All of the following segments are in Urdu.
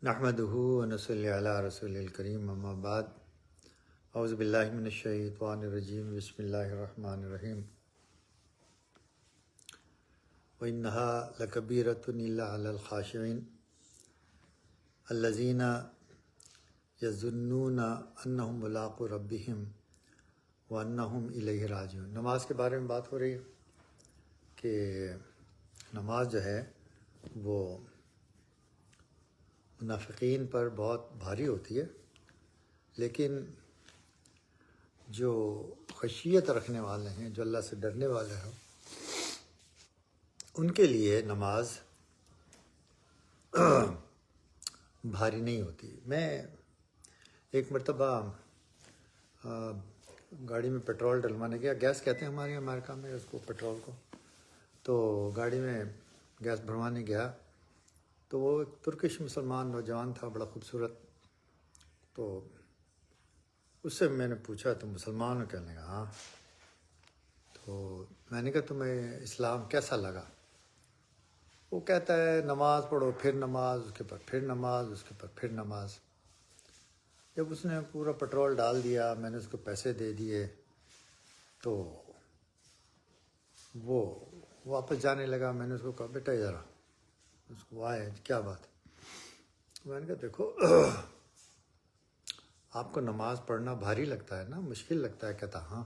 نحمدہ ونصلی علی رسول الکریم اما بعد اعوذ باللہ من الشیطان الرجیم بسم اللہ الرحمن الرحیم وَإِنَّهَا لَكَبِيرَةٌ إِلَّا عَلَى الْخَاشِعِينَ الَّذِينَ يَظُنُّونَ أَنَّهُمْ مُلَاقُو رَبِّهِمْ وَأَنَّهُمْ إِلَيْهِ راجعون۔ نماز کے بارے میں بات ہو رہی ہے کہ نماز جو ہے وہ منافقین پر بہت بھاری ہوتی ہے، لیکن جو خشیت رکھنے والے ہیں، جو اللہ سے ڈرنے والے ہیں، ان کے لیے نماز بھاری نہیں ہوتی۔ میں ایک مرتبہ گاڑی میں پیٹرول ڈلوانے گیا، گیس کہتے ہیں ہمارے امریکہ میں اس کو، پیٹرول کو، تو گاڑی میں گیس بھروانے گیا تو وہ ایک ترکش مسلمان نوجوان تھا، بڑا خوبصورت۔ تو اس سے میں نے پوچھا تو مسلمان ہو؟ کہنے لگا ہاں۔ تو میں نے کہا تمہیں اسلام کیسا لگا؟ وہ کہتا ہے نماز پڑھو، پھر نماز، اس کے بعد پھر نماز، اس کے بعد پھر نماز۔ جب اس نے پورا پیٹرول ڈال دیا، میں نے اس کو پیسے دے دیے، تو وہ واپس جانے لگا۔ میں نے اس کو کہا بیٹا ذرا، اس کو آئے کیا بات؟ میں نے کہا دیکھو آپ کو نماز پڑھنا بھاری لگتا ہے نا، مشکل لگتا ہے؟ کہتا ہاں۔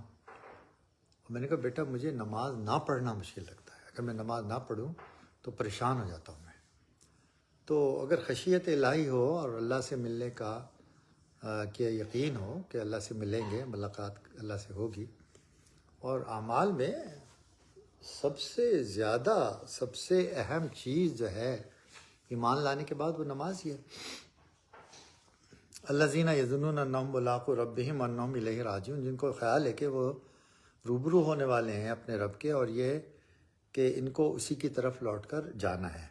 میں نے کہا بیٹا مجھے نماز نہ پڑھنا مشکل لگتا ہے، اگر میں نماز نہ پڑھوں تو پریشان ہو جاتا ہوں میں۔ تو اگر خشیت الہی ہو اور اللہ سے ملنے کا کیا یقین ہو کہ اللہ سے ملیں گے، ملاقات اللہ سے ہوگی، اور اعمال میں سب سے زیادہ، سب سے اہم چیز جو ہے ایمان لانے کے بعد، وہ نماز ہی ہے۔ الذین یظنون انہم ملاقو ربہم وانہم الیہ راجعون، جن کو خیال ہے کہ وہ روبرو ہونے والے ہیں اپنے رب کے، اور یہ کہ ان کو اسی کی طرف لوٹ کر جانا ہے۔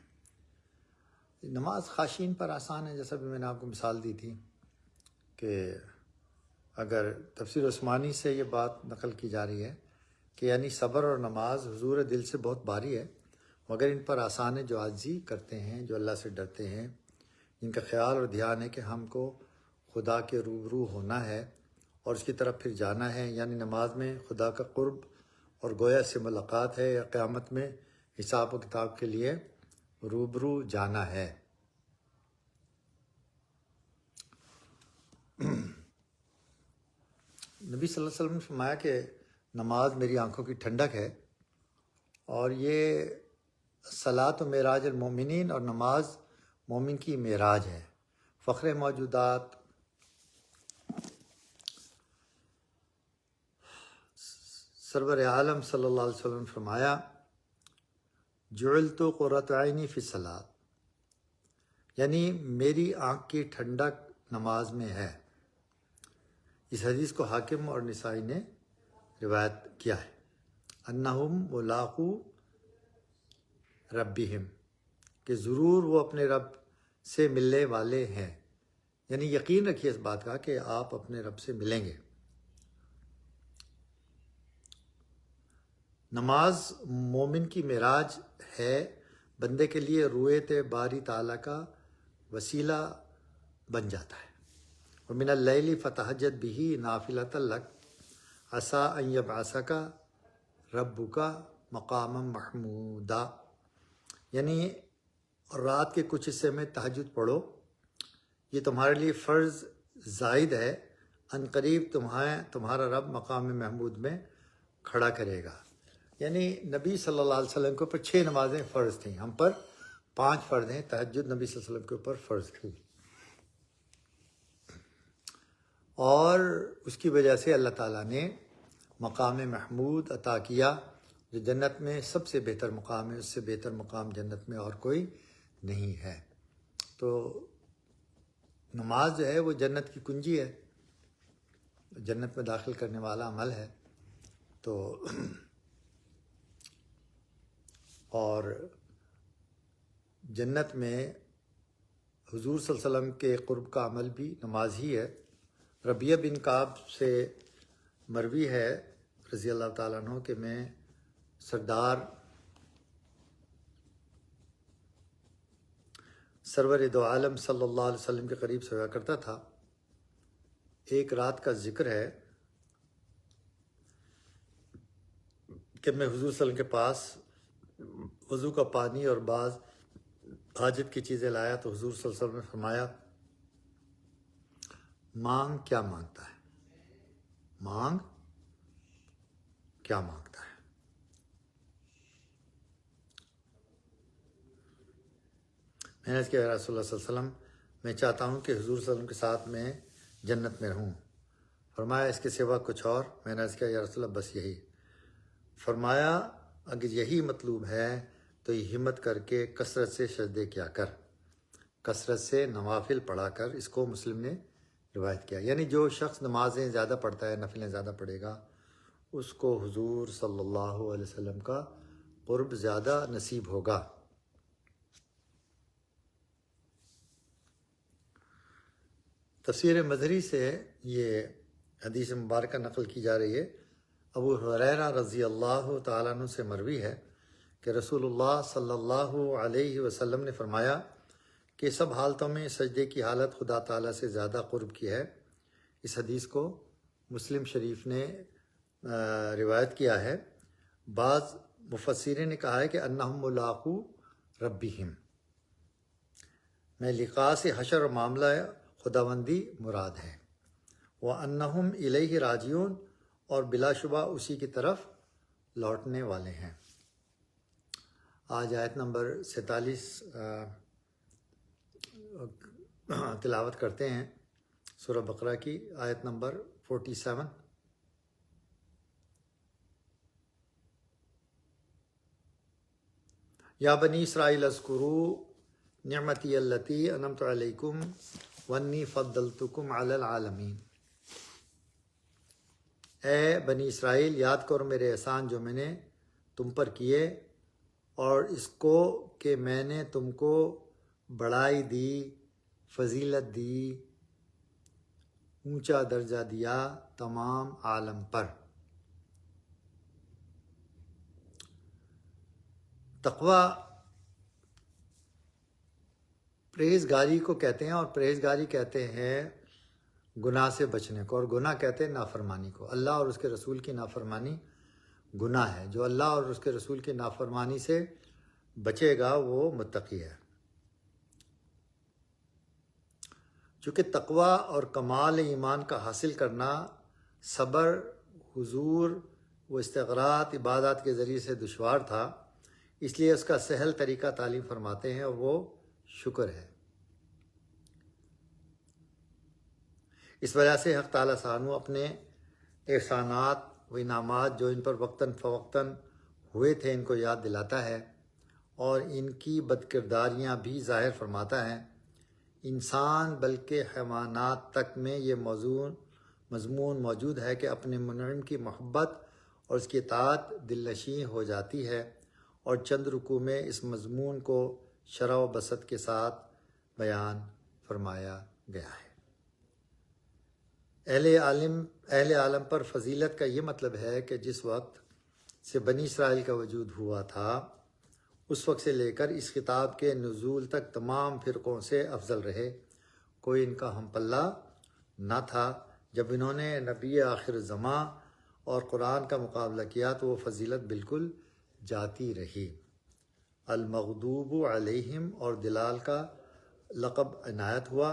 نماز خاشعین پر آسان ہے، جیسا بھی میں نے آپ کو مثال دی تھی کہ اگر تفسیر عثمانی سے یہ بات نقل کی جا رہی ہے کہ یعنی صبر اور نماز حضور دل سے بہت بھاری ہے، مگر ان پر آسان ہے جو عاجزی کرتے ہیں، جو اللہ سے ڈرتے ہیں، جن کا خیال اور دھیان ہے کہ ہم کو خدا کے روبرو ہونا ہے اور اس کی طرف پھر جانا ہے، یعنی نماز میں خدا کا قرب اور گویا سے ملاقات ہے، یا قیامت میں حساب و کتاب کے لیے روبرو جانا ہے۔ نبی صلی اللہ علیہ وسلم نے فرمایا کہ نماز میری آنکھوں کی ٹھنڈک ہے، اور یہ صلاۃ و معراج المومنین، اور نماز مومن کی معراج ہے۔ فخر موجودات سرور عالم صلی اللہ علیہ وسلم نے فرمایا جعلت قرۃ عینی فی الصلاۃ، یعنی میری آنکھ کی ٹھنڈک نماز میں ہے۔ اس حدیث کو حاکم اور نسائی نے روایت کیا ہے۔ انہم ملاقو ربہم، کہ ضرور وہ اپنے رب سے ملنے والے ہیں، یعنی یقین رکھیے اس بات کا کہ آپ اپنے رب سے ملیں گے۔ نماز مومن کی معراج ہے، بندے کے لیے رؤیت باری تعالیٰ کا وسیلہ بن جاتا ہے۔ وَمِنَ اللَّيْلِ فَتَہَجَّدْ بِهِ نَافِلَةً لَكَ عَسَىٰ أَن يَبْعَثَكَ رَبُّكَ مَقَامًا مَحْمُودًا، یعنی رات کے کچھ حصے میں تہجد پڑھو، یہ تمہارے لیے فرض زائد ہے، ان قریب تمہارا رب مقام محمود میں کھڑا کرے گا۔ یعنی نبی صلی اللہ علیہ وسلم کے اوپر 6 نمازیں فرض تھیں، ہم پر 5 فرض ہیں۔ تہجد نبی صلی اللہ علیہ وسلم کے اوپر فرض تھی، اور اس کی وجہ سے اللہ تعالیٰ نے مقام محمود عطا کیا، جو جنت میں سب سے بہتر مقام ہے، اس سے بہتر مقام جنت میں اور کوئی نہیں ہے۔ تو نماز جو ہے وہ جنت کی کنجی ہے، جنت میں داخل کرنے والا عمل ہے۔ تو اور جنت میں حضور صلی اللہ علیہ وسلم کے قرب کا عمل بھی نماز ہی ہے۔ ربیہ بن کعب سے مروی ہے رضی اللہ تعالیٰ عنہ کہ میں سرور دو عالم صلی اللہ علیہ وسلم کے قریب سویا کرتا تھا۔ ایک رات کا ذکر ہے کہ میں حضور صلی اللہ علیہ وسلم کے پاس وضو کا پانی اور بعض حاجت کی چیزیں لایا تو حضور صلی اللہ علیہ وسلم نے فرمایا، مانگ کیا مانگتا ہے، مانگ کیا مانگتا ہے۔ میں نے اس کے رسول اللہ صلی اللہ علیہ وسلم میں چاہتا ہوں کہ حضور صلی اللہ علیہ وسلم کے ساتھ میں جنت میں رہوں۔ فرمایا اس کے سوا کچھ اور؟ میں نے اس کہا یا رسول اللہ بس یہی۔ فرمایا اگر یہی مطلوب ہے تو یہ ہمت کر کے کثرت سے سجدے کیا کر، کثرت سے نوافل پڑھا کر۔ اس کو مسلم نے روایت کیا، یعنی جو شخص نمازیں زیادہ پڑھتا ہے، نفلیں زیادہ پڑھے گا، اس کو حضور صلی اللہ علیہ وسلم کا قرب زیادہ نصیب ہوگا۔ تفسیر مظہری سے یہ حدیث مبارکہ نقل کی جا رہی ہے۔ ابو ہریرہ رضی اللہ تعالیٰ عنہ سے مروی ہے کہ رسول اللہ صلی اللہ علیہ وسلم نے فرمایا کہ سب حالتوں میں سجدے کی حالت خدا تعالیٰ سے زیادہ قرب کی ہے۔ اس حدیث کو مسلم شریف نے روایت کیا ہے۔ بعض مفسرین نے کہا ہے کہ انہم ملاقو ربہم، میں لقاء سے حشر و معاملہ خداوندی مراد ہے۔ وَأَنَّهُمْ إِلَيْهِ راجعون، اور بلا شبہ اسی کی طرف لوٹنے والے ہیں۔ آج آیت نمبر 47 تلاوت کرتے ہیں، سورہ بقرہ کی آیت نمبر 47۔ یا بنی اسرائیل اذکروا نعمتی التی انعمت علیکم وانی فضلتکم علی العالمین۔ اے بنی اسرائیل یاد کرو میرے احسان جو میں نے تم پر کیے، اور اس کو کہ میں نے تم کو بڑائی دی، فضیلت دی، اونچا درجہ دیا تمام عالم پر۔ تقویٰ پرہیزگاری کو کہتے ہیں، اور پرہیزگاری کہتے ہیں گناہ سے بچنے کو، اور گناہ کہتے ہیں نافرمانی کو۔ اللہ اور اس کے رسول کی نافرمانی گناہ ہے۔ جو اللہ اور اس کے رسول کی نافرمانی سے بچے گا وہ متقی ہے۔ چونکہ تقویٰ اور کمال ایمان کا حاصل کرنا صبر، حضور و استغراق عبادات کے ذریعے سے دشوار تھا، اس لیے اس کا سہل طریقہ تعلیم فرماتے ہیں، اور وہ شکر ہے۔ اس وجہ سے حق تعالیٰ عنہ اپنے احسانات و انعامات جو ان پر وقتاً فوقتاً ہوئے تھے ان کو یاد دلاتا ہے، اور ان کی بدکرداریاں بھی ظاہر فرماتا ہے۔ انسان بلکہ حیوانات تک میں یہ مضمون موجود ہے کہ اپنے منعم کی محبت اور اس کی اطاعت دل نشیں ہو جاتی ہے، اور چند رکوع میں اس مضمون کو شرح و بسط کے ساتھ بیان فرمایا گیا ہے۔ اہل عالم پر فضیلت کا یہ مطلب ہے کہ جس وقت سے بنی اسرائیل کا وجود ہوا تھا، اس وقت سے لے کر اس خطاب کے نزول تک تمام فرقوں سے افضل رہے، کوئی ان کا ہم پلہ نہ تھا۔ جب انہوں نے نبی آخر زماں اور قرآن کا مقابلہ کیا تو وہ فضیلت بالکل جاتی رہی۔ المغضوب علیہم اور دلال کا لقب عنایت ہوا،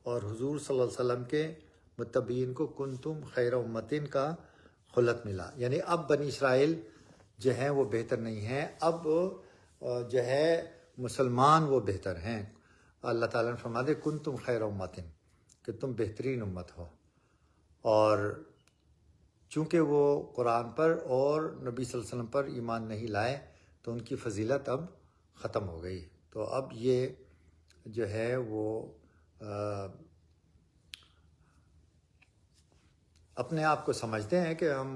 اور حضور صلی اللہ علیہ وسلم کے متبعین کو کنتم خیر امتن کا خلت ملا، یعنی اب بنی اسرائیل جو ہیں وہ بہتر نہیں ہیں، اب جو ہے مسلمان وہ بہتر ہیں۔ اللہ تعالیٰ نے فرما دے کنتم خیر امتن، کہ تم بہترین امت ہو۔ اور چونکہ وہ قرآن پر اور نبی صلی اللہ علیہ وسلم پر ایمان نہیں لائے تو ان کی فضیلت اب ختم ہو گئی۔ تو اب یہ جو ہے وہ اپنے آپ کو سمجھتے ہیں کہ ہم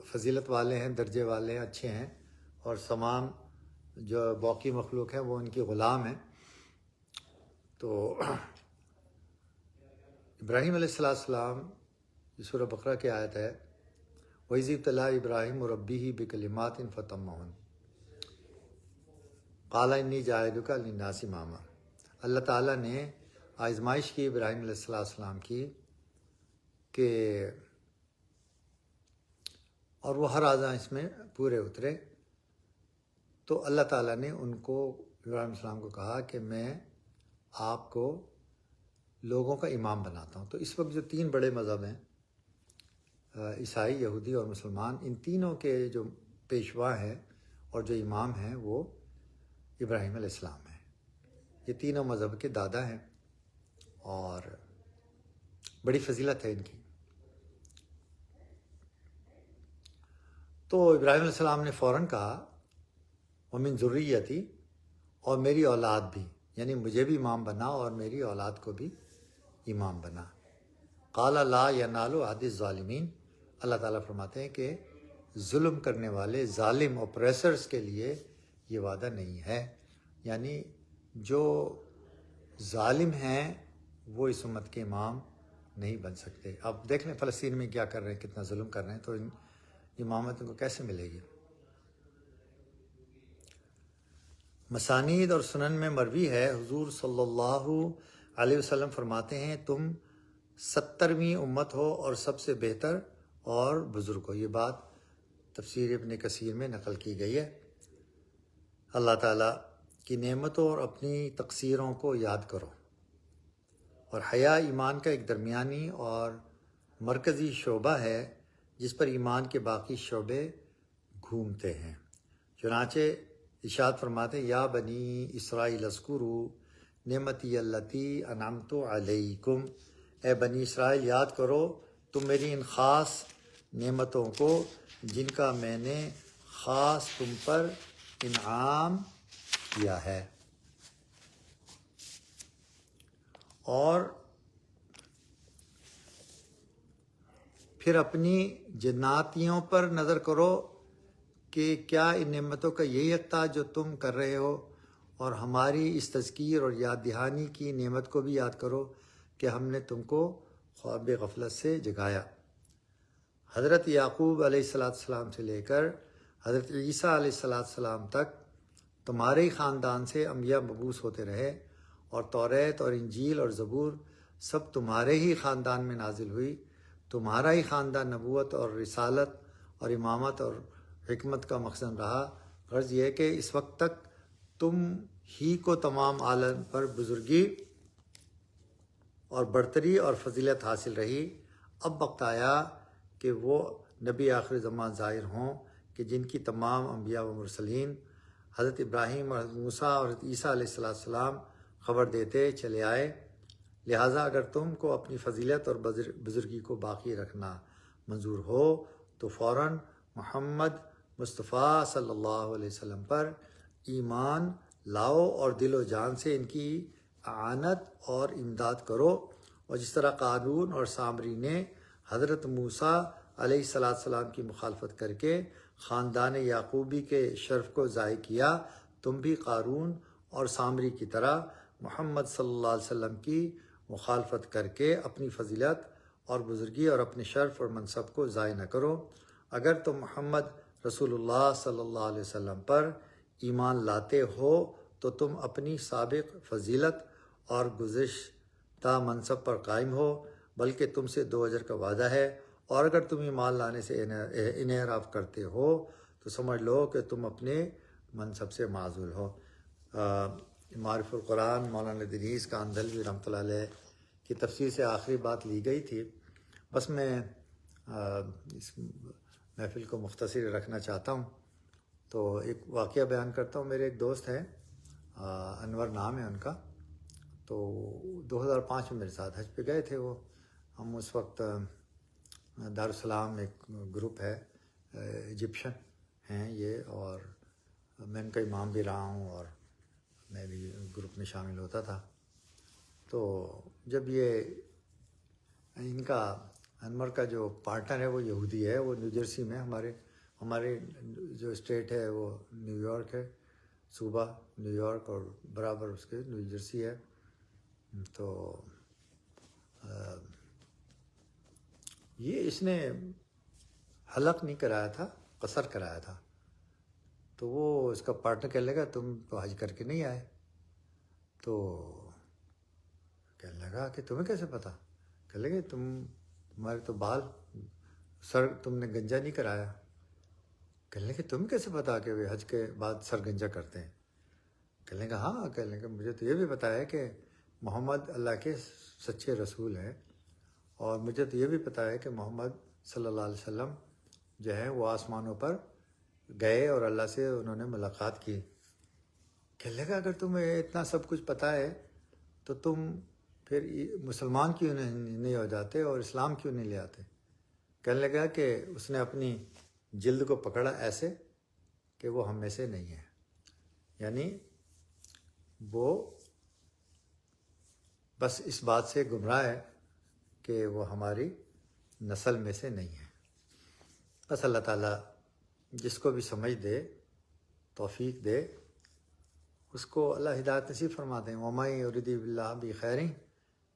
فضیلت والے ہیں، درجے والے ہیں، اچھے ہیں، اور تمام جو باقی مخلوق ہیں وہ ان کی غلام ہیں۔ تو ابراہیم علیہ السلام یہ سورہ بقرہ کی آیت ہے، وَإِذِ ابْتَلَىٰ إِبْرَاهِيمُ رَبِّهُ بِكَلِمَاتٍ فَأَتَمَّهُنَّ۔ قال انی جاعلک للناس اماما، اللہ تعالیٰ نے آزمائش کی ابراہیم علیہ السلام کی کہ اور وہ ہر آزمائش میں پورے اترے، تو اللہ تعالیٰ نے ان کو ابراہیم علیہ السلام کو کہا کہ میں آپ کو لوگوں کا امام بناتا ہوں۔ تو اس وقت جو 3 بڑے مذہب ہیں، عیسائی، یہودی اور مسلمان، ان تینوں کے جو پیشوا ہیں اور جو امام ہیں وہ ابراہیم علیہ السلام ہیں۔ یہ تینوں مذہب کے دادا ہیں اور بڑی فضیلت ہے ان کی۔ تو ابراہیم علیہ السلام نے فوراً کہا وَمِن ذُرِّيَّتِي، اور میری اولاد بھی، یعنی مجھے بھی امام بنا اور میری اولاد کو بھی امام بنا۔ قَالَ لَا يَنَالُ عَهْدِ الظَّالِمِينَ، اللہ تعالیٰ فرماتے ہیں کہ ظلم کرنے والے، ظالم اوپریسرز کے لیے یہ وعدہ نہیں ہے، یعنی جو ظالم ہیں وہ اس امت کے امام نہیں بن سکتے۔ اب دیکھ لیں فلسطین میں کیا کر رہے ہیں، کتنا ظلم کر رہے ہیں، تو امامت ان کو کیسے ملے گی؟ مسانید اور سنن میں مروی ہے، حضور صلی اللہ علیہ وسلم فرماتے ہیں تم 70ویں امت ہو اور سب سے بہتر اور بزرگ ہو۔ یہ بات تفسیر ابن کثیر میں نقل کی گئی ہے۔ اللہ تعالیٰ کی نعمتوں اور اپنی تقصیروں کو یاد کرو، اور حیا ایمان کا ایک درمیانی اور مرکزی شعبہ ہے جس پر ایمان کے باقی شعبے گھومتے ہیں۔ چنانچہ ارشاد فرماتے یا بنی اسرائیل اذکروا نعمتی اللتی انعمت علیکم، اے بنی اسرائیل یاد کرو تم میری ان خاص نعمتوں کو جن کا میں نے خاص تم پر انعام کیا ہے۔ اور پھر اپنی جناتیوں پر نظر کرو کہ کیا ان نعمتوں کا یہی حق تھا جو تم کر رہے ہو، اور ہماری اس تذکیر اور یاد دہانی کی نعمت کو بھی یاد کرو کہ ہم نے تم کو خواب غفلت سے جگایا۔ حضرت یعقوب علیہ السلام سے لے کر حضرت عیسیٰ علیہ السلام تک تمہارے ہی خاندان سے انبیاء مبعوث ہوتے رہے، اور توریت اور انجیل اور زبور سب تمہارے ہی خاندان میں نازل ہوئی۔ تمہارا ہی خاندان نبوت اور رسالت اور امامت اور حکمت کا مخزن رہا۔ غرض یہ ہے کہ اس وقت تک تم ہی کو تمام عالم پر بزرگی اور برتری اور فضیلت حاصل رہی۔ اب وقت آیا کہ وہ نبی آخر زمان ظاہر ہوں کہ جن کی تمام انبیاء و مرسلین حضرت ابراہیم اور حضرت موسیٰ اور حضرت عیسیٰ علیہ السلام خبر دیتے چلے آئے۔ لہٰذا اگر تم کو اپنی فضیلت اور بزرگی کو باقی رکھنا منظور ہو تو فوراً محمد مصطفیٰ صلی اللہ علیہ وسلم پر ایمان لاؤ اور دل و جان سے ان کی اعانت اور امداد کرو، اور جس طرح قارون اور سامری نے حضرت موسیٰ علیہ السلام کی مخالفت کر کے خاندان یعقوبی کے شرف کو ضائع کیا، تم بھی قارون اور سامری کی طرح محمد صلی اللہ علیہ وسلم کی مخالفت کر کے اپنی فضیلت اور بزرگی اور اپنے شرف اور منصب کو ضائع نہ کرو۔ اگر تم محمد رسول اللہ صلی اللہ علیہ وسلم پر ایمان لاتے ہو تو تم اپنی سابق فضیلت اور گزشتہ منصب پر قائم ہو، بلکہ تم سے 2 اجر کا وعدہ ہے، اور اگر تم ایمان لانے سے انحراف کرتے ہو تو سمجھ لو کہ تم اپنے منصب سے معزول ہو۔ معارف القرآن مولانا دنیز کاندھلوی رحمۃ اللہ علیہ کی تفسیر سے آخری بات لی گئی تھی۔ بس میں اس محفل کو مختصر رکھنا چاہتا ہوں، تو ایک واقعہ بیان کرتا ہوں۔ میرے ایک دوست ہیں، انور نام ہے ان کا، تو 2005 میں میرے ساتھ حج پہ گئے تھے وہ۔ ہم اس وقت دارالسلام ایک گروپ ہے، ایجپشن ہیں یہ، اور میں ان کا امام بھی رہا ہوں اور میں بھی گروپ میں شامل ہوتا تھا۔ تو جب یہ ان کا انور کا جو پارٹنر ہے وہ یہودی ہے، وہ نیو جرسی میں، ہمارے جو اسٹیٹ ہے وہ نیو یارک ہے، صوبہ نیو یارک، اور برابر اس کے نیو جرسی ہے۔ تو یہ اس نے حلق نہیں کرایا تھا، قصر کرایا تھا۔ تو وہ اس کا پارٹنر کہنے لگا تم تو حج کر کے نہیں آئے. تو کہنے لگا کہ تمہیں کیسے پتا؟ کہنے لگے تمہارے تو بال سر تم نے گنجا نہیں کرایا. کہنے لگے تمہیں کیسے پتا کہ وہ حج کے بعد سر گنجا کرتے ہیں؟ کہنے لگا ہاں. کہنے لگا مجھے تو یہ بھی پتا ہے کہ محمد اللہ کے سچے رسول ہیں، اور مجھے تو یہ بھی پتا ہے کہ محمد صلی اللہ علیہ وسلم جو ہے وہ آسمانوں پر گئے اور اللہ سے انہوں نے ملاقات کی. کہنے لگا اگر تمہیں اتنا سب کچھ پتہ ہے تو تم پھر مسلمان کیوں نہیں ہو جاتے اور اسلام کیوں نہیں لے آتے؟ کہنے لگا کہ اس نے اپنی جلد کو پکڑا ایسے کہ وہ ہم میں سے نہیں ہے، یعنی وہ بس اس بات سے گمراہ ہے کہ وہ ہماری نسل میں سے نہیں ہے. بس اللہ تعالیٰ جس کو بھی سمجھ دے، توفیق دے، اس کو اللہ ہدایت نصیب فرماتے ہیں. وَمَن يُرِدِ بِاللَّهِ بِخَيْرٍ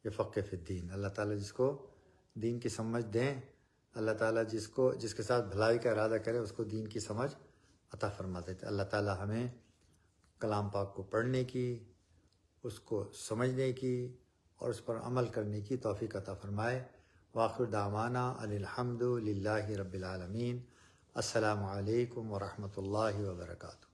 يَفَقِّهْ فِي الدِّينِ. اللہ تعالیٰ جس کو دین کی سمجھ دیں، اللہ تعالیٰ جس کے ساتھ بھلائی کا ارادہ کرے اس کو دین کی سمجھ عطا فرما دیتے. اللہ تعالیٰ ہمیں کلام پاک کو پڑھنے کی، اس کو سمجھنے کی اور اس پر عمل کرنے کی توفیق عطا فرمائے. وآخر دعوانا ان الحمد للہ رب العالمین. السلام علیکم ورحمۃ اللہ وبرکاتہ.